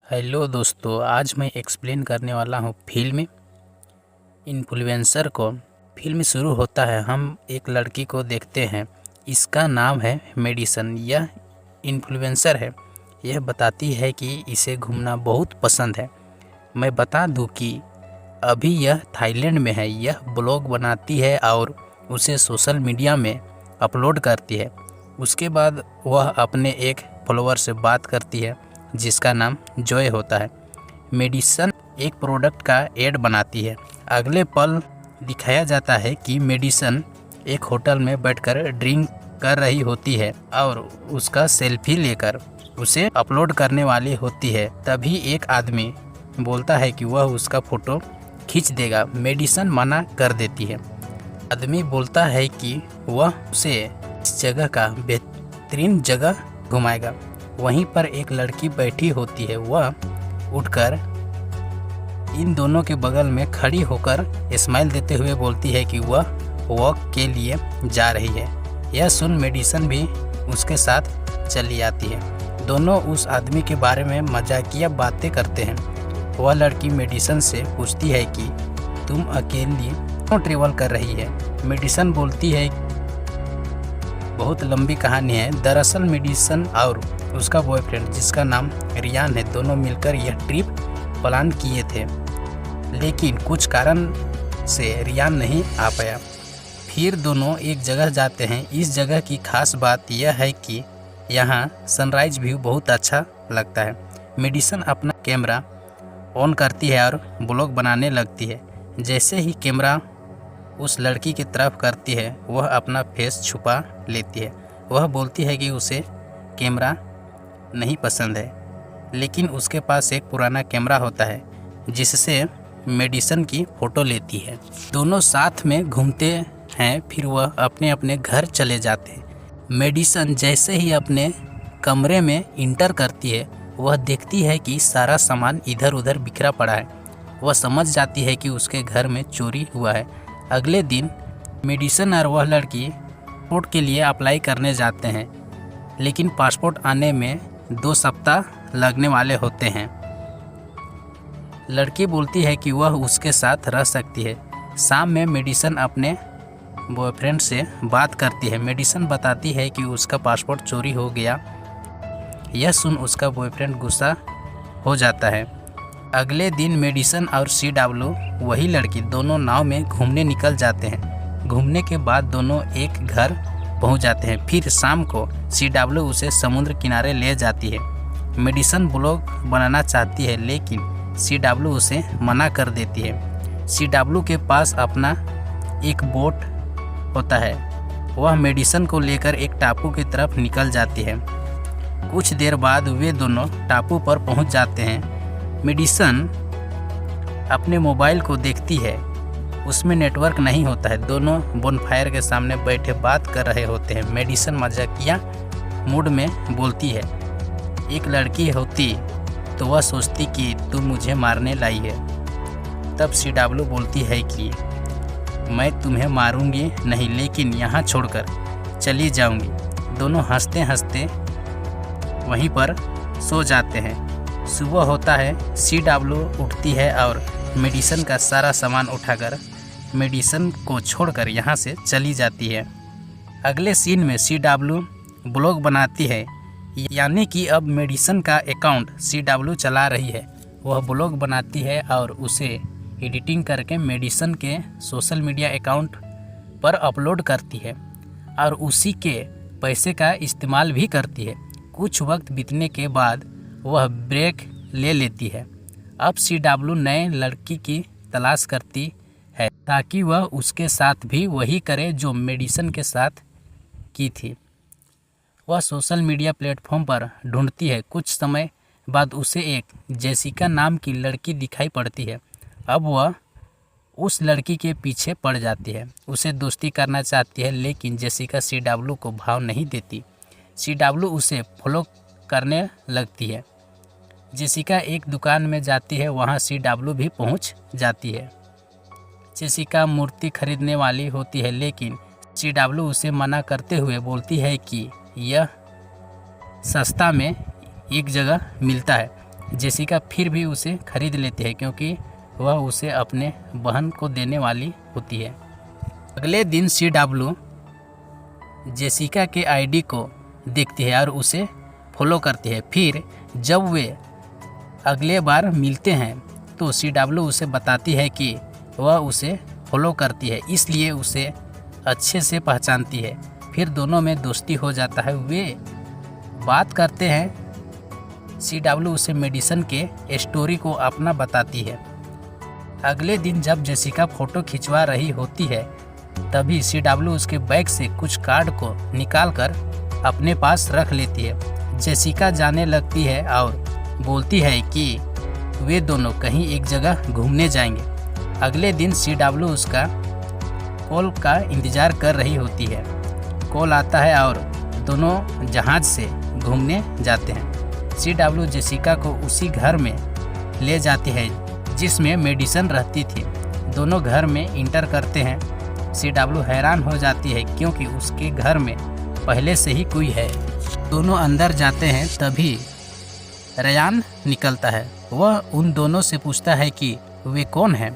Hello दोस्तों, आज मैं एक्सप्लेन करने वाला हूँ फिल्म इन्फ्लुएंसर को। फिल्म शुरू होता है, हम एक लड़की को देखते हैं। इसका नाम है मेडिसन। यह इन्फ्लुएंसर है। यह बताती है कि इसे घूमना बहुत पसंद है। मैं बता दूं कि अभी यह थाईलैंड में है। यह ब्लॉग बनाती है और उसे सोशल मीडिया में अपलोड करती है। उसके बाद वह अपने एक फॉलोअर से बात करती है जिसका नाम जॉय होता है। मेडिसन एक प्रोडक्ट का एड बनाती है। अगले पल दिखाया जाता है कि मेडिसन एक होटल में बैठकर ड्रिंक कर रही होती है और उसका सेल्फी लेकर उसे अपलोड करने वाली होती है। तभी एक आदमी बोलता है कि वह उसका फ़ोटो खींच देगा। मेडिसन मना कर देती है। आदमी बोलता है कि वह उसे इस जगह का बेहतरीन जगह घुमाएगा। वहीं पर एक लड़की बैठी होती है। वह उठकर इन दोनों के बगल में खड़ी होकर स्माइल देते हुए बोलती है कि वह वॉक के लिए जा रही है। यह सुन मेडिसन भी उसके साथ चली आती है। दोनों उस आदमी के बारे में मजाकिया बातें करते हैं। वह लड़की मेडिसन से पूछती है कि तुम अकेली क्यों ट्रेवल कर रही है। मेडिसन बोलती है बहुत लंबी कहानी है। दरअसल मेडिसन और उसका बॉयफ्रेंड जिसका नाम रियान है, दोनों मिलकर यह ट्रिप प्लान किए थे, लेकिन कुछ कारण से रियान नहीं आ पाया। फिर दोनों एक जगह जाते हैं। इस जगह की खास बात यह है कि यहाँ सनराइज व्यू बहुत अच्छा लगता है। मेडिसन अपना कैमरा ऑन करती है और ब्लॉग बनाने लगती है। जैसे ही कैमरा उस लड़की की तरफ करती है, वह अपना फेस छुपा लेती है। वह बोलती है कि उसे कैमरा नहीं पसंद है, लेकिन उसके पास एक पुराना कैमरा होता है जिससे मेडिसन की फ़ोटो लेती है। दोनों साथ में घूमते हैं। फिर वह अपने अपने घर चले जाते हैं। मेडिसन जैसे ही अपने कमरे में इंटर करती है, वह देखती है कि सारा सामान इधर उधर बिखरा पड़ा है। वह समझ जाती है कि उसके घर में चोरी हुआ है। अगले दिन मेडिसन और वह लड़की पासपोर्ट के लिए अप्लाई करने जाते हैं, लेकिन पासपोर्ट आने में 2 सप्ताह लगने वाले होते हैं। लड़की बोलती है कि वह उसके साथ रह सकती है। शाम में मेडिसन अपने बॉयफ्रेंड से बात करती है। मेडिसन बताती है कि उसका पासपोर्ट चोरी हो गया। यह सुन उसका बॉयफ्रेंड गुस्सा हो जाता है। अगले दिन मेडिसन और CW वही लड़की दोनों नाव में घूमने निकल जाते हैं। घूमने के बाद दोनों एक घर पहुंच जाते हैं। फिर शाम को CW उसे समुद्र किनारे ले जाती है। मेडिसन ब्लॉग बनाना चाहती है, लेकिन CW उसे मना कर देती है। CW के पास अपना एक बोट होता है। वह मेडिसन को लेकर एक टापू की तरफ निकल जाती है। कुछ देर बाद वे दोनों टापू पर पहुंच जाते हैं। मेडिसन अपने मोबाइल को देखती है, उसमें नेटवर्क नहीं होता है। दोनों बोनफायर के सामने बैठे बात कर रहे होते हैं। मेडिसन मजाकिया मूड में बोलती है, एक लड़की होती तो वह सोचती कि तू मुझे मारने लाई है। तब CW बोलती है कि मैं तुम्हें मारूंगी नहीं, लेकिन यहाँ छोड़कर चली जाऊंगी। दोनों हंसते हंसते वहीं पर सो जाते हैं। सुबह होता है। CW उठती है और मेडिसन का सारा सामान उठाकर मेडिसन को छोड़कर यहाँ से चली जाती है। अगले सीन में CW ब्लॉग बनाती है, यानी कि अब मेडिसन का अकाउंट CW चला रही है। वह ब्लॉग बनाती है और उसे एडिटिंग करके मेडिसन के सोशल मीडिया अकाउंट पर अपलोड करती है और उसी के पैसे का इस्तेमाल भी करती है। कुछ वक्त बीतने के बाद वह ब्रेक ले लेती है। अब CW नए लड़की की तलाश करती है ताकि वह उसके साथ भी वही करे जो मेडिसन के साथ की थी। वह सोशल मीडिया प्लेटफॉर्म पर ढूंढती है। कुछ समय बाद उसे एक जेसिका नाम की लड़की दिखाई पड़ती है। अब वह उस लड़की के पीछे पड़ जाती है। उसे दोस्ती करना चाहती है, लेकिन जेसिका CW को भाव नहीं देती। CW उसे फॉलो करने लगती है। जेसिका एक दुकान में जाती है, वहाँ CW भी पहुँच जाती है। जेसिका मूर्ति खरीदने वाली होती है, लेकिन CW उसे मना करते हुए बोलती है कि यह सस्ता में एक जगह मिलता है। जेसिका फिर भी उसे खरीद लेती है क्योंकि वह उसे अपने बहन को देने वाली होती है। अगले दिन CW जेसिका के आईडी को देखती है और उसे फॉलो करती है। फिर जब वे अगले बार मिलते हैं तो CW उसे बताती है कि वह उसे फॉलो करती है, इसलिए उसे अच्छे से पहचानती है। फिर दोनों में दोस्ती हो जाता है। वे बात करते हैं। CW उसे मेडिसन के स्टोरी को अपना बताती है। अगले दिन जब जेसिका फ़ोटो खिंचवा रही होती है तभी CW उसके बैग से कुछ कार्ड को निकालकर अपने पास रख लेती है। जेसिका जाने लगती है और बोलती है कि वे दोनों कहीं एक जगह घूमने जाएंगे। अगले दिन CW उसका कॉल का इंतज़ार कर रही होती है। कॉल आता है और दोनों जहाज़ से घूमने जाते हैं। CW जेसिका को उसी घर में ले जाती है जिसमें मेडिसन रहती थी। दोनों घर में इंटर करते हैं। CW हैरान हो जाती है क्योंकि उसके घर में पहले से ही कोई है। दोनों अंदर जाते हैं तभी रेयान निकलता है। वह उन दोनों से पूछता है कि वे कौन हैं।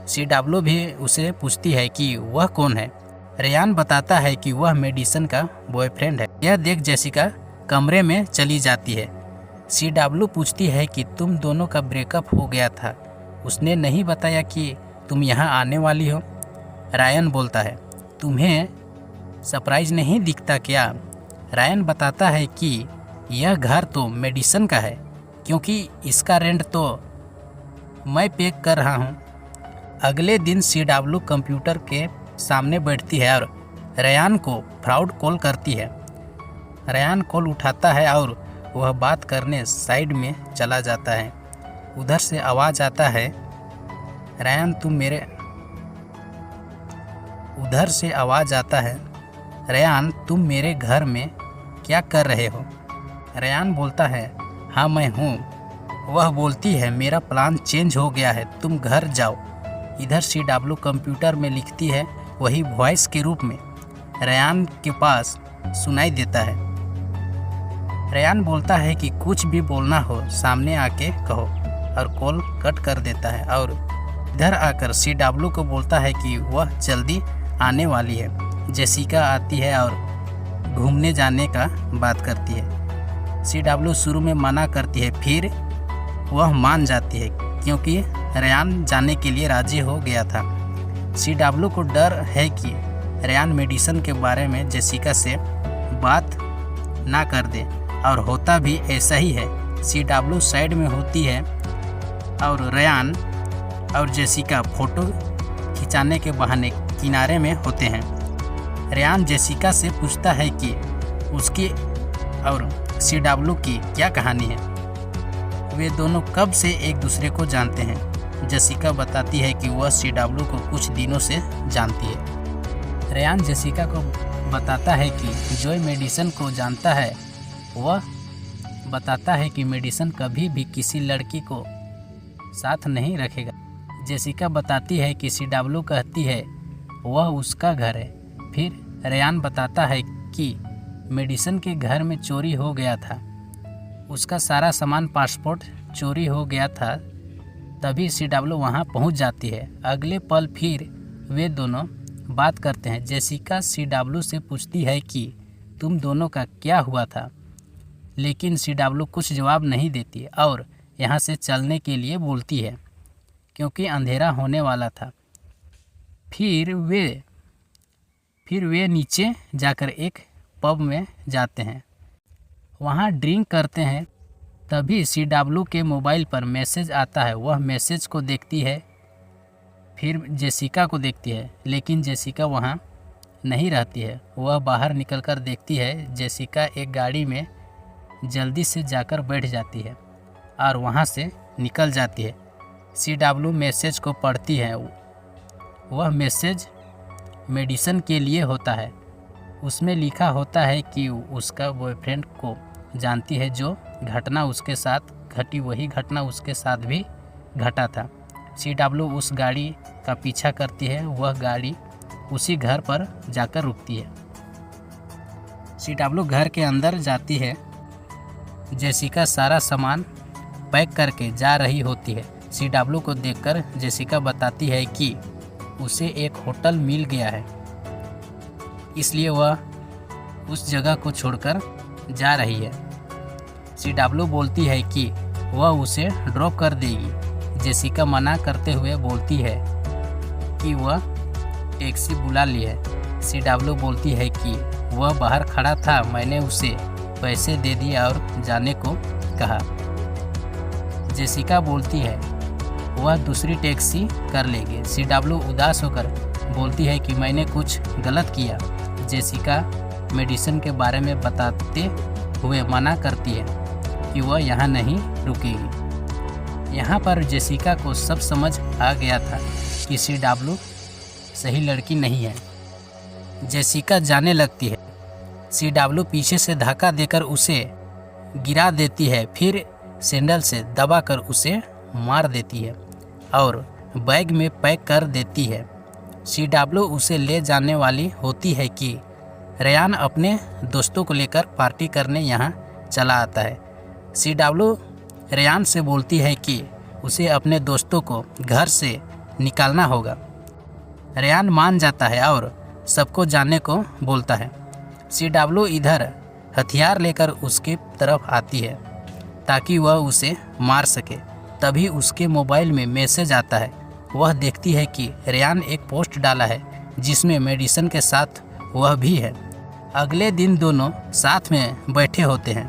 CW भी उसे पूछती है कि वह कौन है। रेयान बताता है कि वह मेडिसन का बॉयफ्रेंड है। यह देख जेसिका कमरे में चली जाती है। CW पूछती है कि तुम दोनों का ब्रेकअप हो गया था, उसने नहीं बताया कि तुम यहाँ आने वाली हो। रायन बोलता है, तुम्हें सरप्राइज नहीं दिखता क्या? रायन बताता है कि यह घर तो मेडिसन का है क्योंकि इसका रेंट तो मैं पे कर रहा हूँ। अगले दिन CW कंप्यूटर के सामने बैठती है और रेयान को फ्रॉड कॉल करती है। रेयान कॉल उठाता है और वह बात करने साइड में चला जाता है। उधर से आवाज़ आता है, रेयान तुम मेरे उधर से आवाज़ आता है, रेयान तुम मेरे घर में क्या कर रहे हो? रेयान बोलता है, हाँ मैं हूँ। वह बोलती है, मेरा प्लान चेंज हो गया है, तुम घर जाओ। इधर CW कंप्यूटर में लिखती है, वही वॉइस के रूप में रेयान के पास सुनाई देता है। रेयान बोलता है कि कुछ भी बोलना हो सामने आके कहो और कॉल कट कर देता है और इधर आकर CW को बोलता है कि वह जल्दी आने वाली है। जेसिका आती है और घूमने जाने का बात करती है। CW शुरू में मना करती है, फिर वह मान जाती है क्योंकि रेयान जाने के लिए राजी हो गया था। CW को डर है कि रेयान मेडिसन के बारे में जेसिका से बात ना कर दे और होता भी ऐसा ही है। CW साइड में होती है और रेयान और जेसिका फ़ोटो खिंचाने के बहाने किनारे में होते हैं। रेयान जेसिका से पूछता है कि उसकी और CW की क्या कहानी है, वे दोनों कब से एक दूसरे को जानते हैं। जेसिका बताती है कि वह CW को कुछ दिनों से जानती है। रेयान जेसिका को बताता है कि जो मेडिसन को जानता है वह बताता है कि मेडिसन कभी भी किसी लड़की को साथ नहीं रखेगा। जेसिका बताती है कि CW कहती है वह उसका घर है। फिर रेयान बताता है कि मेडिसन के घर में चोरी हो गया था, उसका सारा सामान पासपोर्ट चोरी हो गया था। तभी CW वहां पहुंच जाती है। अगले पल फिर वे दोनों बात करते हैं। जेसिका CW से पूछती है कि तुम दोनों का क्या हुआ था, लेकिन CW कुछ जवाब नहीं देती और यहाँ से चलने के लिए बोलती है क्योंकि अंधेरा होने वाला था। फिर वे नीचे जाकर एक पब में जाते हैं, वहाँ ड्रिंक करते हैं। तभी CW के मोबाइल पर मैसेज आता है। वह मैसेज को देखती है, फिर जेसिका को देखती है, लेकिन जेसिका वहाँ नहीं रहती है। वह बाहर निकलकर देखती है, जेसिका एक गाड़ी में जल्दी से जाकर बैठ जाती है और वहाँ से निकल जाती है। CW मैसेज को पढ़ती है। वह मैसेज मेडिसन के लिए होता है। उसमें लिखा होता है कि उसका बॉयफ्रेंड को जानती है, जो घटना उसके साथ घटी वही घटना उसके साथ भी घटा था। CW उस गाड़ी का पीछा करती है। वह गाड़ी उसी घर पर जाकर रुकती है। CW घर के अंदर जाती है। जेसिका सारा सामान पैक करके जा रही होती है। CW को देखकर जेसिका बताती है कि उसे एक होटल मिल गया है, इसलिए वह उस जगह को छोड़कर जा रही है। CW बोलती है कि वह उसे ड्रॉप कर देगी। जेसिका मना करते हुए बोलती है कि वह टैक्सी बुला ली है। CW बोलती है कि वह बाहर खड़ा था, मैंने उसे पैसे दे दिए और जाने को कहा। जेसिका बोलती है वह दूसरी टैक्सी कर लेगी। CW उदास होकर बोलती है कि मैंने कुछ गलत किया। जेसिका मेडिसिन के बारे में बताते हुए मना करती है कि वह यहाँ नहीं रुकेगी। यहाँ पर जेसिका को सब समझ आ गया था कि CW सही लड़की नहीं है। जेसिका जाने लगती है। CW पीछे से धक्का देकर उसे गिरा देती है, फिर सैंडल से दबाकर उसे मार देती है और बैग में पैक कर देती है। CW उसे ले जाने वाली होती है कि रेयान अपने दोस्तों को लेकर पार्टी करने यहाँ चला आता है। CW रेयान से बोलती है कि उसे अपने दोस्तों को घर से निकालना होगा। रेयान मान जाता है और सबको जाने को बोलता है। CW इधर हथियार लेकर उसके तरफ आती है ताकि वह उसे मार सके। तभी उसके मोबाइल में मैसेज आता है। वह देखती है कि रेयान एक पोस्ट डाला है जिसमें मेडिसिन के साथ वह भी है। अगले दिन दोनों साथ में बैठे होते हैं।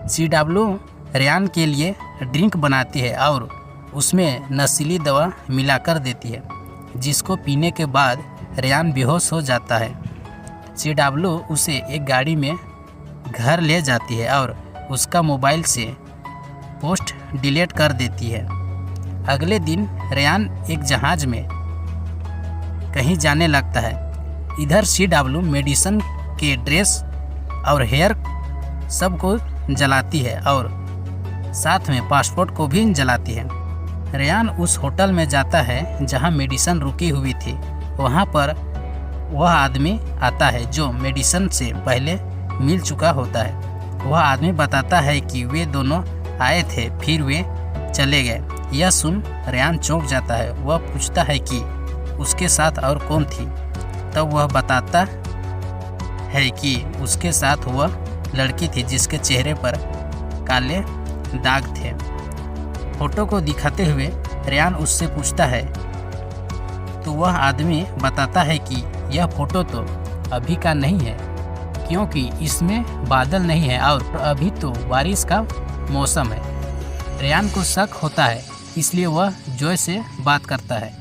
CW रेयान के लिए ड्रिंक बनाती है और उसमें नशीली दवा मिलाकर देती है, जिसको पीने के बाद रेयान बेहोश हो जाता है। CW उसे एक गाड़ी में घर ले जाती है और उसका मोबाइल से पोस्ट डिलीट कर देती है। अगले दिन रेयान एक जहाज में कहीं जाने लगता है। इधर CW मेडिसिन के ड्रेस और हेयर सबको जलाती है और साथ में पासपोर्ट को भी जलाती है। रेयान उस होटल में जाता है जहां मेडिसिन रुकी हुई थी। वहां पर वह आदमी आता है जो मेडिसिन से पहले मिल चुका होता है। वह आदमी बताता है कि वे दोनों आए थे, फिर वे चले गए। यह सुन रेयान चौंक जाता है। वह पूछता है कि उसके साथ और कौन थी। तब वह बताता है कि उसके साथ वह लड़की थी जिसके चेहरे पर काले दाग थे। फोटो को दिखाते हुए रेयान उससे पूछता है तो वह आदमी बताता है कि यह फोटो तो अभी का नहीं है, क्योंकि इसमें बादल नहीं है और अभी तो बारिश का मौसम है। रेयान को शक होता है, इसलिए वह जॉय से बात करता है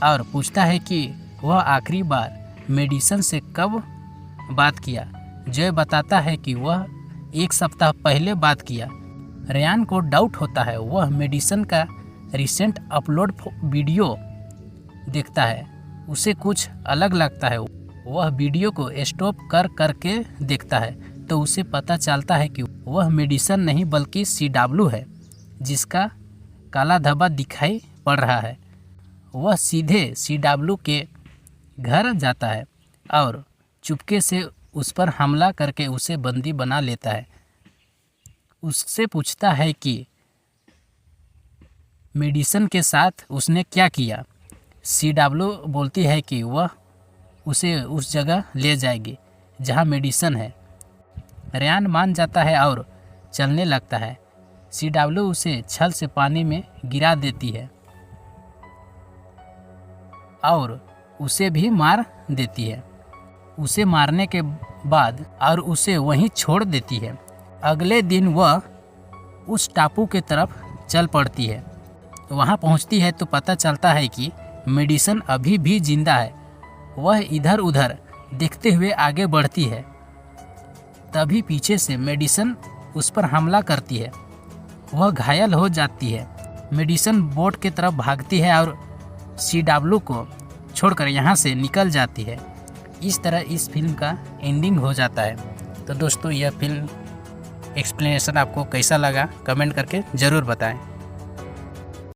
और पूछता है कि वह आखिरी बार मेडिसिन से कब बात किया। जॉय बताता है कि वह 1 सप्ताह पहले बात किया। रेयान को डाउट होता है। वह मेडिसिन का रिसेंट अपलोड वीडियो देखता है। उसे कुछ अलग लगता है। वह वीडियो को स्टॉप कर करके देखता है तो उसे पता चलता है कि वह मेडिसिन नहीं बल्कि CW है, जिसका काला धब्बा दिखाई पड़ रहा है। वह सीधे CW के घर जाता है और चुपके से उस पर हमला करके उसे बंदी बना लेता है। उससे पूछता है कि मेडिसिन के साथ उसने क्या किया। CW बोलती है कि वह उसे उस जगह ले जाएगी जहां मेडिसिन है। रेयान मान जाता है और चलने लगता है। CW उसे छल से पानी में गिरा देती है और उसे भी मार देती है। उसे मारने के बाद और उसे वहीं छोड़ देती है। अगले दिन वह उस टापू के तरफ चल पड़ती है। वहां पहुंचती है तो पता चलता है कि मेडिसिन अभी भी जिंदा है। वह इधर उधर देखते हुए आगे बढ़ती है। तभी पीछे से मेडिसिन उस पर हमला करती है। वह घायल हो जाती है। मेडिसिन बोट की तरफ भागती है और CW को छोड़कर यहाँ से निकल जाती है। इस तरह इस फिल्म का एंडिंग हो जाता है। तो दोस्तों, यह फिल्म एक्सप्लेनेशन आपको कैसा लगा कमेंट करके ज़रूर बताएं।